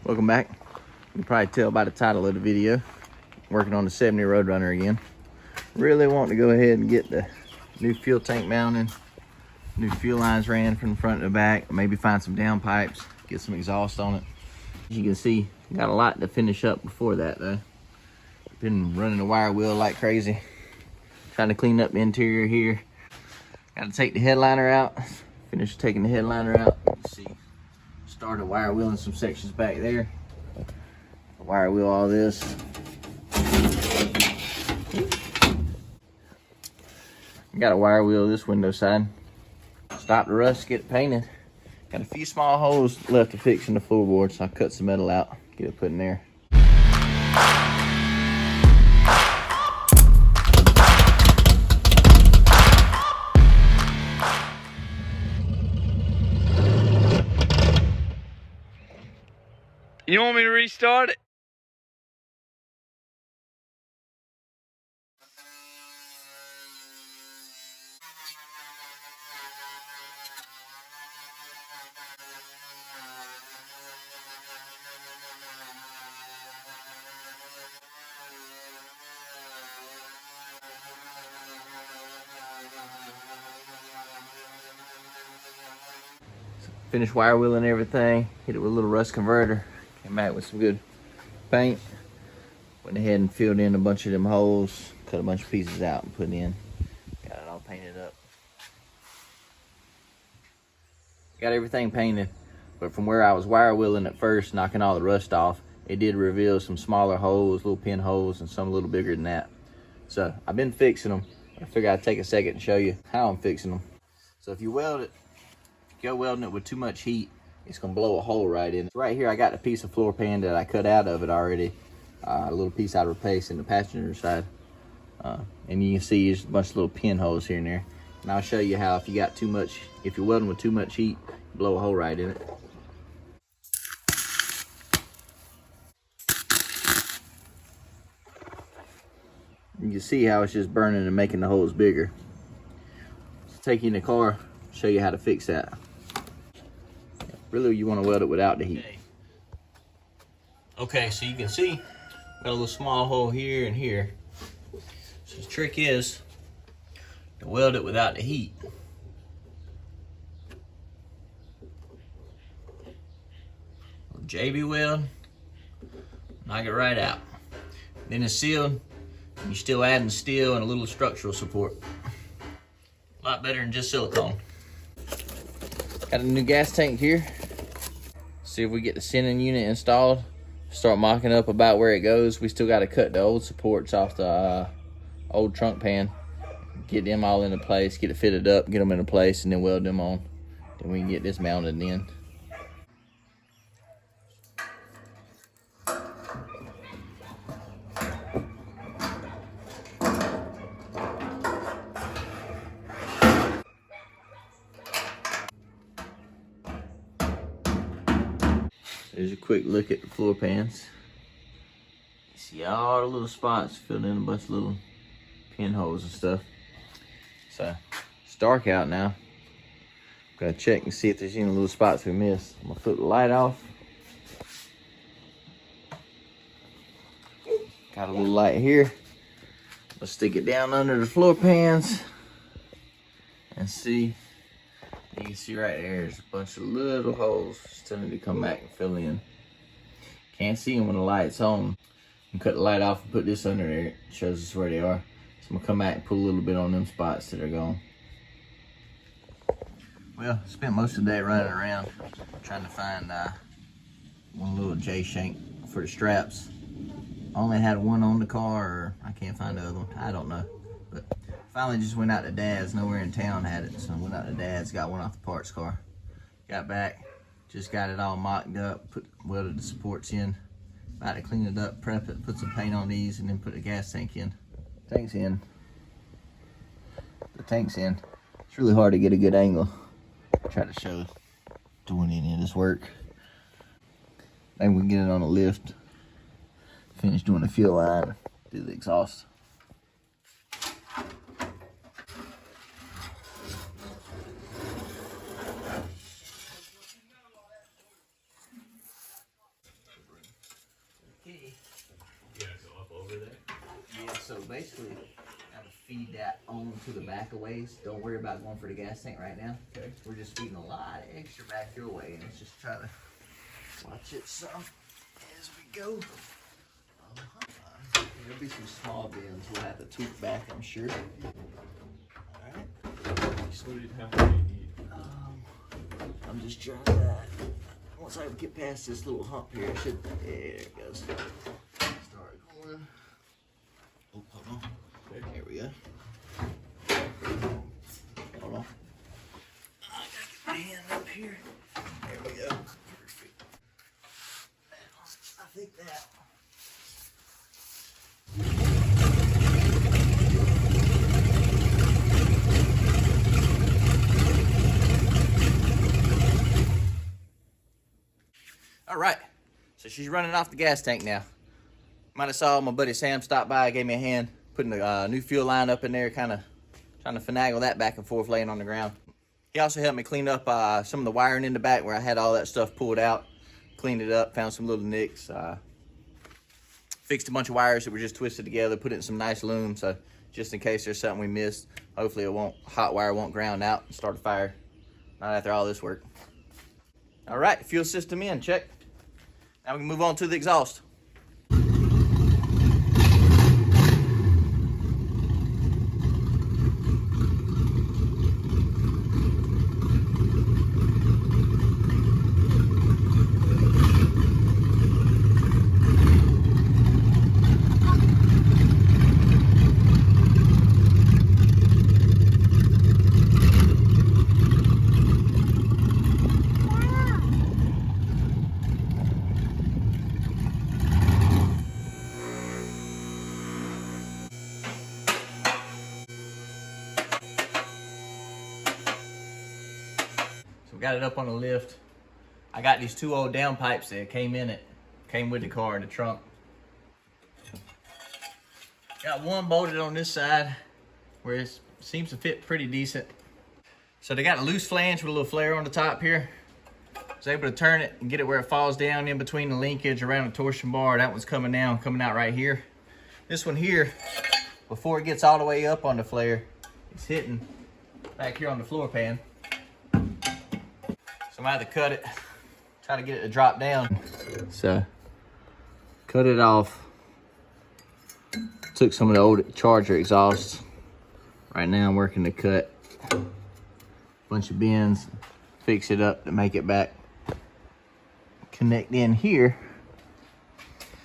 Welcome back. You can probably tell by the title of the video, working on the 70 Roadrunner again. Really want to go ahead and get the new fuel tank mounted, new fuel lines ran from the front to the back, maybe find some downpipes, get some exhaust on it. As you can see, got a lot to finish up before that though. Been running the wire wheel like crazy, trying to clean up the interior here. Got to take the headliner out, finish taking the headliner out. Let's see. Started wire wheeling some sections back there. Wire wheel all this. Got a wire wheel this window side. Stop the rust, get it painted. Got a few small holes left to fix in the floorboard, so I cut some metal out, get it put in there. You want me to restart it? Finished wire wheeling everything, hit it with a little rust converter, came back with some good paint. Went ahead and filled in a bunch of them holes, cut a bunch of pieces out and put in. Got it all painted up. Got everything painted, but from where I was wire wheeling at first, knocking all the rust off, it did reveal some smaller holes, little pin holes, and some a little bigger than that. So I've been fixing them. I figured I'd take a second to show you how I'm fixing them. So if you weld it, go welding it with too much heat, it's gonna blow a hole right in it. So right here I got a piece of floor pan that I cut out of it already. A little piece I replaced in the passenger side. And you can see there's a bunch of little pin holes here and there. And I'll show you how if you got too much, if you're welding with too much heat, blow a hole right in it. You can see how it's just burning and making the holes bigger. So take you in the car, show you how to fix that. Really, you want to weld it without the heat. Okay, so you can see, got a little small hole here and here. So the trick is to weld it without the heat. JB weld, knock it right out. Then it's sealed, and you're still adding steel and a little structural support. A lot better than just silicone. Got a new gas tank here. See if we get the sending unit installed. Start mocking up about where it goes. We still got to cut the old supports off the old trunk pan. Get them all into place, get it fitted up, get them into place, and then weld them on. Then we can get this mounted in. There's a quick look at the floor pans. You see all the little spots filled in, a bunch of little pinholes and stuff. So it's dark out now. Gotta check and see if there's any little spots we missed. I'm gonna flip the light off. Got a little light here. Let's stick it down under the floor pans and see. You can see right there's a bunch of little holes. Still need to come back and fill in. Can't see them when the light's on. And cut the light off and put this under there. It shows us where they are. So I'm gonna come back and pull a little bit on them spots that are gone. Well, spent most of the day running around trying to find one little J-shank for the straps. I only had one on the car, or I can't find the other one. I don't know. But finally just went out to Dad's. Nowhere in town had it, so I went out to Dad's, got one off the parts car. Got back, just got it all mocked up, welded the supports in. About to clean it up, prep it, put some paint on these, and then put the gas tank in. Tank's in. The tank's in. It's really hard to get a good angle. Try to show doing any of this work. Maybe we can get it on a lift. Finish doing the fuel line, do the exhaust. Yeah, so basically, I'm gonna feed that on to the back a ways. Don't worry about going for the gas tank right now. Okay. We're just feeding a lot of extra back your way, and let's just try to watch it some as we go. There'll be some small bins we'll have to tweak back, I'm sure. Alright. So how many do you need? I'm just trying to, once I get past this little hump here, I should, there it goes. Start going. Oh, hold on. Okay. There we go. Hold on. I gotta get my hand up here. There we go. Perfect. I think that. All right, so she's running off the gas tank now. Might have saw my buddy Sam stop by, gave me a hand, putting the new fuel line up in there, kind of trying to finagle that back and forth laying on the ground. He also helped me clean up some of the wiring in the back where I had all that stuff pulled out, cleaned it up, found some little nicks, fixed a bunch of wires that were just twisted together, put it in some nice loom, so just in case there's something we missed, hopefully hot wire won't ground out and start a fire, not after all this work. All right, fuel system in, check. Now we can move on to the exhaust. Got it up on the lift. I got these two old down pipes that came with the car in the trunk. Got one bolted on this side where it seems to fit pretty decent. So they got a loose flange with a little flare on the top here. I was able to turn it and get it where it falls down in between the linkage around the torsion bar. That one's coming out right here. This one here, before it gets all the way up on the flare, it's hitting back here on the floor pan. So I'm gonna have to cut it, try to get it to drop down. So, cut it off. Took some of the old Charger exhausts. Right now I'm working to cut a bunch of bends, fix it up to make it back connect in here.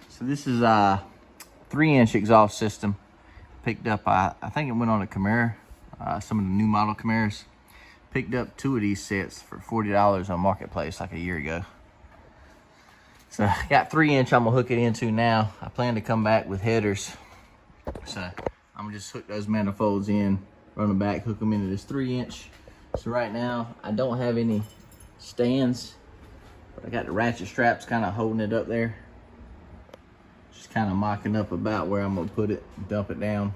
So this is a 3-inch exhaust system. Picked up, I think it went on a Camaro, some of the new model Camaros. Picked up 2 of these sets for $40 on Marketplace like a year ago. So I got 3-inch I'm gonna hook it into now. I plan to come back with headers. So I'm gonna just hook those manifolds in, run them back, hook them into this 3-inch. So right now I don't have any stands, but I got the ratchet straps kind of holding it up there. Just kind of mocking up about where I'm gonna put it, dump it down.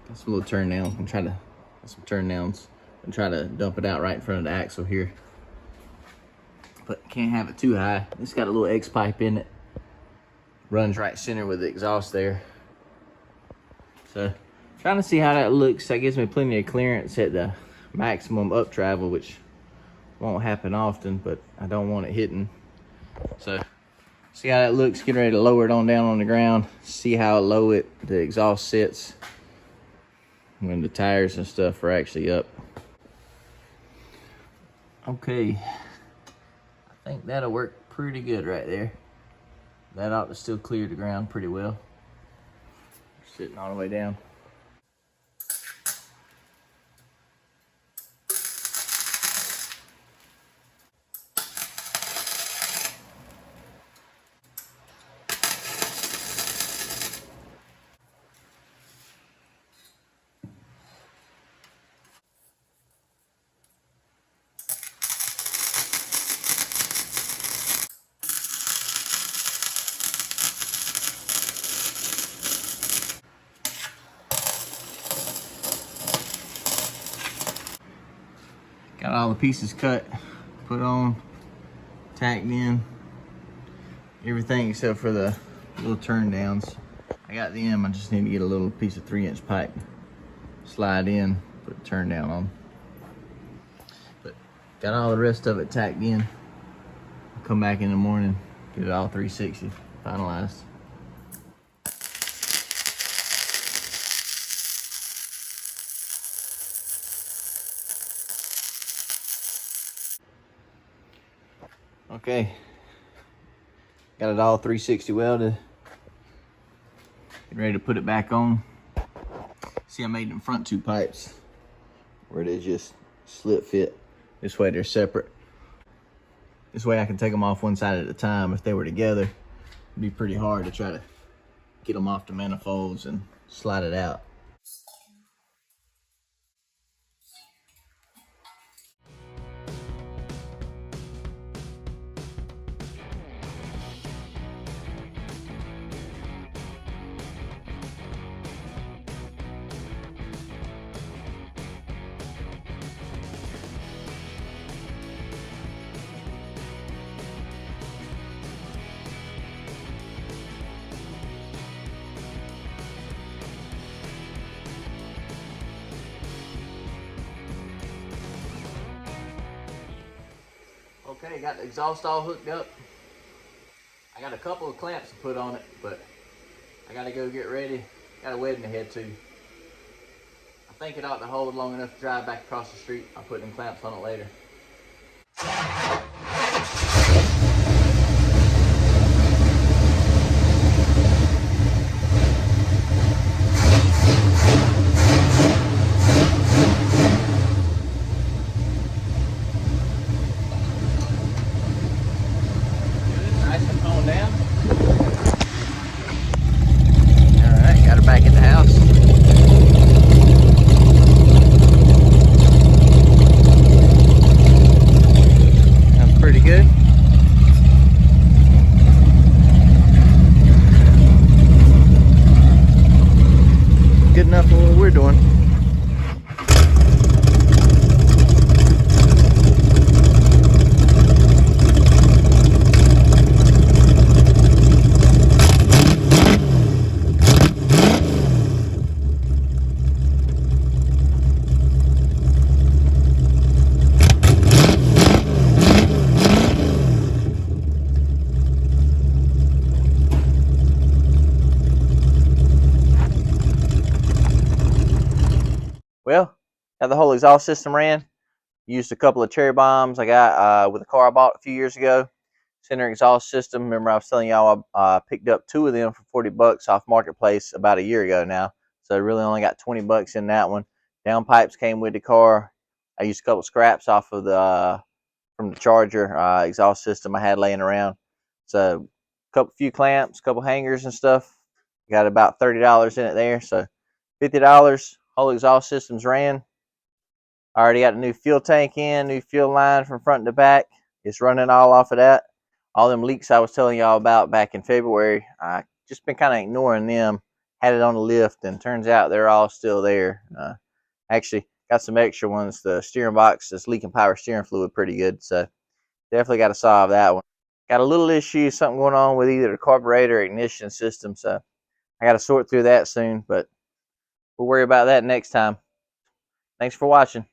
Got some little turn downs. I'm gonna try to, got some turn downs. And try to dump it out right in front of the axle here. But can't have it too high. It's got a little X pipe in it. Runs right center with the exhaust there. So trying to see how that looks. That gives me plenty of clearance at the maximum up travel, which won't happen often, but I don't want it hitting. So see how that looks. Getting ready to lower it on down on the ground. See how low the exhaust sits when the tires and stuff are actually up. Okay, I think that'll work pretty good right there. That ought to still clear the ground pretty well. Sitting all the way down. Got all the pieces cut, put on, tacked in, everything except for the little turn downs. I got them. I just need to get a little piece of 3-inch pipe, slide in, put the turn down on. But got all the rest of it tacked in. I'll come back in the morning, get it all 360 finalized. Okay, got it all 360 welded. Getting ready to put it back on. See, I made them front 2 pipes where they just slip fit. This way they're separate. This way I can take them off one side at a time. If they were together, it'd be pretty hard to try to get them off the manifolds and slide it out. Okay, got the exhaust all hooked up. I got a couple of clamps to put on it, but I gotta go get ready. Got a wedding ahead too. I think it ought to hold long enough to drive back across the street. I'll put them clamps on it later. Nice and toned down. Alright, got her back in the house. That's pretty good. Good enough for what we're doing. Well, got the whole exhaust system ran. Used a couple of cherry bombs I got with a car I bought a few years ago. Center exhaust system. Remember I was telling y'all I picked up 2 of them for 40 bucks off Marketplace about a year ago now. So I really only got 20 bucks in that one. Downpipes came with the car. I used a couple scraps off of the from the Charger exhaust system I had laying around. So few clamps, couple hangers and stuff. Got about $30 in it there. So $50. Whole exhaust systems ran. I already got a new fuel tank in, new fuel line from front to back. It's running all off of that. All them leaks I was telling y'all about back in February, I just been kind of ignoring them. Had it on the lift, and turns out they're all still there. Actually, got some extra ones. The steering box is leaking power steering fluid pretty good, so definitely got to solve that one. Got a little issue, something going on with either the carburetor or ignition system, so I got to sort through that soon, but we'll worry about that next time. Thanks for watching.